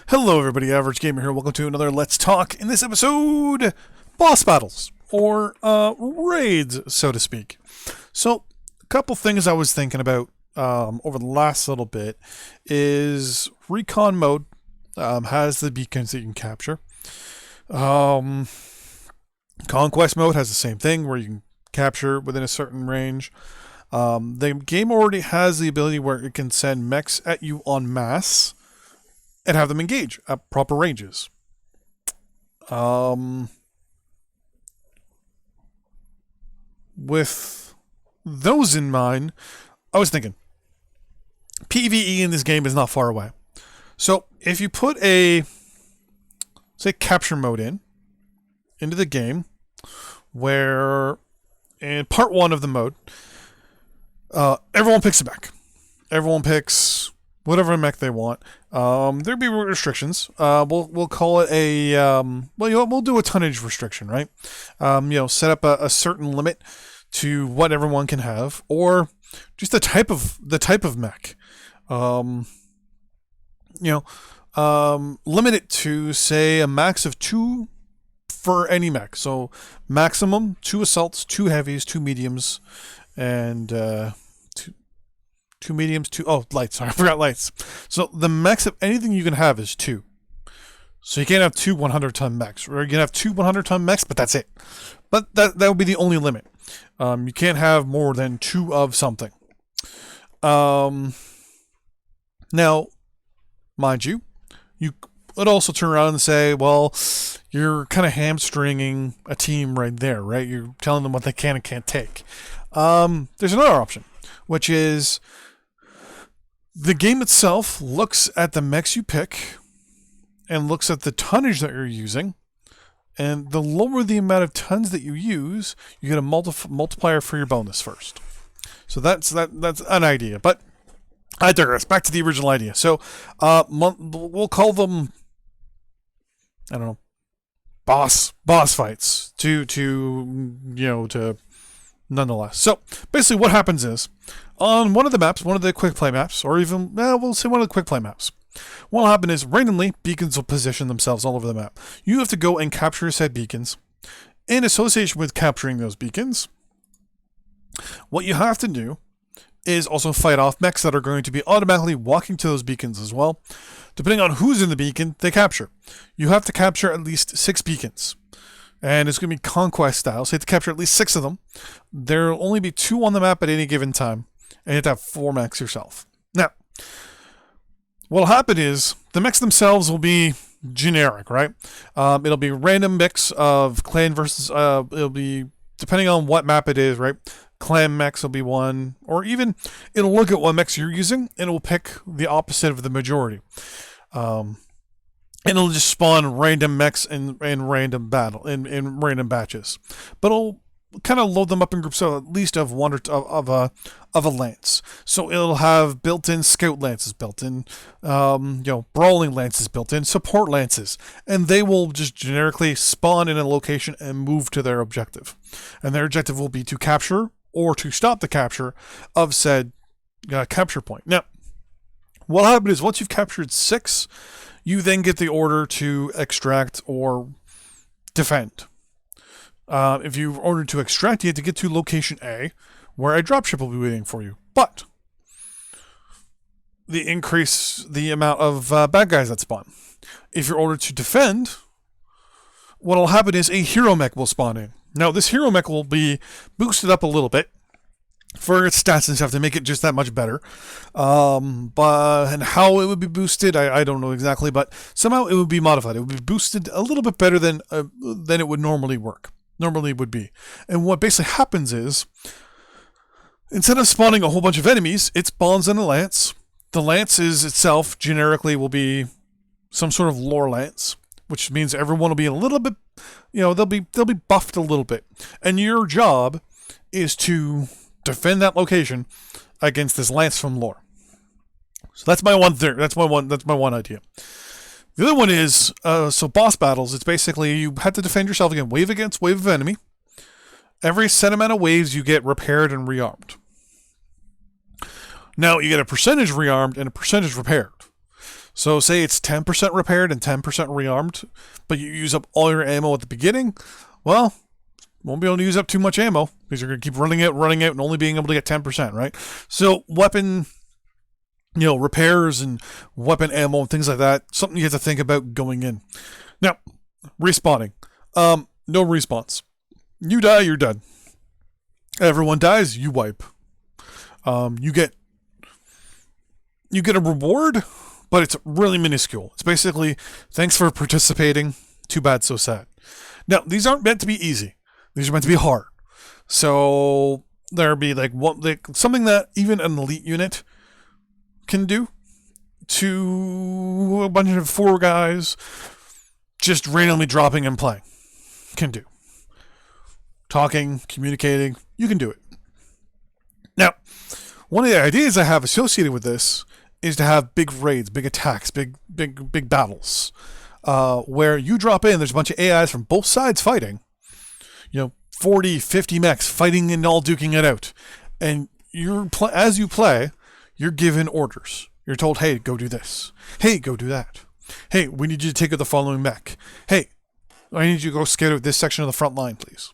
Hello everybody, Average Gamer here. Welcome to another Let's Talk. In this episode, boss battles, or raids, so to speak. So, a couple things I was thinking about over the last little bit is recon mode has the beacons that you can capture. Conquest mode has the same thing where you can capture within a certain range. The game already has the ability where it can send mechs at you en masse and have them engage at proper ranges. With those in mind, I was thinking, PvE in this game is not far away. So if you put a, say, capture mode into the game, where in part 1 of the mode, everyone picks a mech. Everyone picks whatever mech they want. There'll be restrictions. We'll call it a we'll do a tonnage restriction, right? Set up a certain limit to what everyone can have, or just the type of mech. Limit it to, say, a max of 2 for any mech. So maximum 2 assaults, 2 heavies, 2 mediums, and 2 mediums, 2... Oh, lights. Sorry, I forgot lights. So the max of anything you can have is 2. So you can't have 2 100-ton mechs. Or you can have 2 100-ton mechs, but that's it. But that would be the only limit. You can't have more than 2 of something. Now, mind you, you would also turn around and say, well, you're kind of hamstringing a team right there, right? You're telling them what they can and can't take. There's another option, which is the game itself looks at the mechs you pick and looks at the tonnage that you're using, and the lower the amount of tons that you use, you get a multiplier for your bonus first. So that's an idea, but I digress. Back to the original idea. So we'll call them, I don't know, boss fights to nonetheless. So basically what happens is, on one of the maps, one of the quick play maps, or even, we'll say one of the quick play maps, what will happen is randomly beacons will position themselves all over the map. You have to go and capture said beacons. In association with capturing those beacons, what you have to do is also fight off mechs that are going to be automatically walking to those beacons as well. Depending on who's in the beacon, they capture. You have to capture at least 6 beacons. And it's going to be conquest style, so you have to capture at least 6 of them. There will only be 2 on the map at any given time, and you have to have 4 mechs yourself. Now, what'll happen is, the mechs themselves will be generic, right? It'll be a random mix of clan versus, it'll be, depending on what map it is, right? Clan mechs will be one, or even it'll look at what mechs you're using and it will pick the opposite of the majority. And it'll just spawn random mechs in random battle in random batches, but it'll kind of load them up in groups of at least of one or of a lance. So it'll have built-in scout lances, built-in brawling lances, built-in support lances, and they will just generically spawn in a location and move to their objective. And their objective will be to capture or to stop the capture of said capture point. Now, what happens is once you've captured 6, you then get the order to extract or defend. If you've ordered to extract, you have to get to location A, where a dropship will be waiting for you. But they increase the amount of bad guys that spawn. If you're ordered to defend, what will happen is a hero mech will spawn in. Now, this hero mech will be boosted up a little bit for its stats and stuff to make it just that much better. And how it would be boosted, I don't know exactly, but somehow it would be modified. It would be boosted a little bit better than it would normally would be. And what basically happens is, instead of spawning a whole bunch of enemies, it spawns in a lance. The lance is itself generically will be some sort of lore lance, which means everyone will be a little bit, they'll be buffed a little bit. And your job is to defend that location against this lance from lore. So that's my one theory. That's my one idea. The other one is, so boss battles, it's basically you have to defend yourself against wave of enemy. Every set amount of waves you get repaired and rearmed. Now you get a percentage rearmed and a percentage repaired. So say it's 10% repaired and 10% rearmed, but you use up all your ammo at the beginning, well, won't be able to use up too much ammo because you're going to keep running out, and only being able to get 10%, right? So weapon, repairs and weapon ammo and things like that, something you have to think about going in. Now, respawning. No respawns. You die, you're done. Everyone dies, you wipe. You get a reward, but it's really minuscule. It's basically, thanks for participating, too bad, so sad. Now, these aren't meant to be easy. These are meant to be hard. So there'll be something that even an elite unit can do to a bunch of 4 guys just randomly dropping and playing. Can do. Talking, communicating, you can do it. Now, one of the ideas I have associated with this is to have big raids, big attacks, big battles, where you drop in, there's a bunch of AIs from both sides fighting, 40, 50 mechs fighting and all duking it out. And as you play, you're given orders. You're told, hey, go do this. Hey, go do that. Hey, we need you to take out the following mech. Hey, I need you to go scout out this section of the front line, please.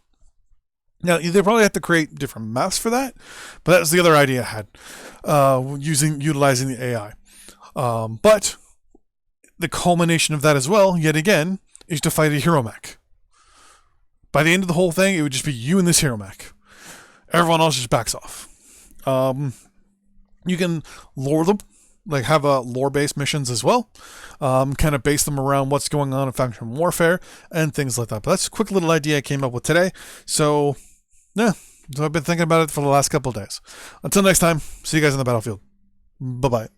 Now, they probably have to create different maps for that, but that's the other idea I had, utilizing the AI. But the culmination of that as well, yet again, is to fight a hero mech. By the end of the whole thing, it would just be you and this hero mech. Everyone else just backs off. You can lore them, have lore-based missions as well. Kind of base them around what's going on in faction warfare and things like that. But that's a quick little idea I came up with today. So, yeah. So I've been thinking about it for the last couple of days. Until next time, see you guys on the battlefield. Bye-bye.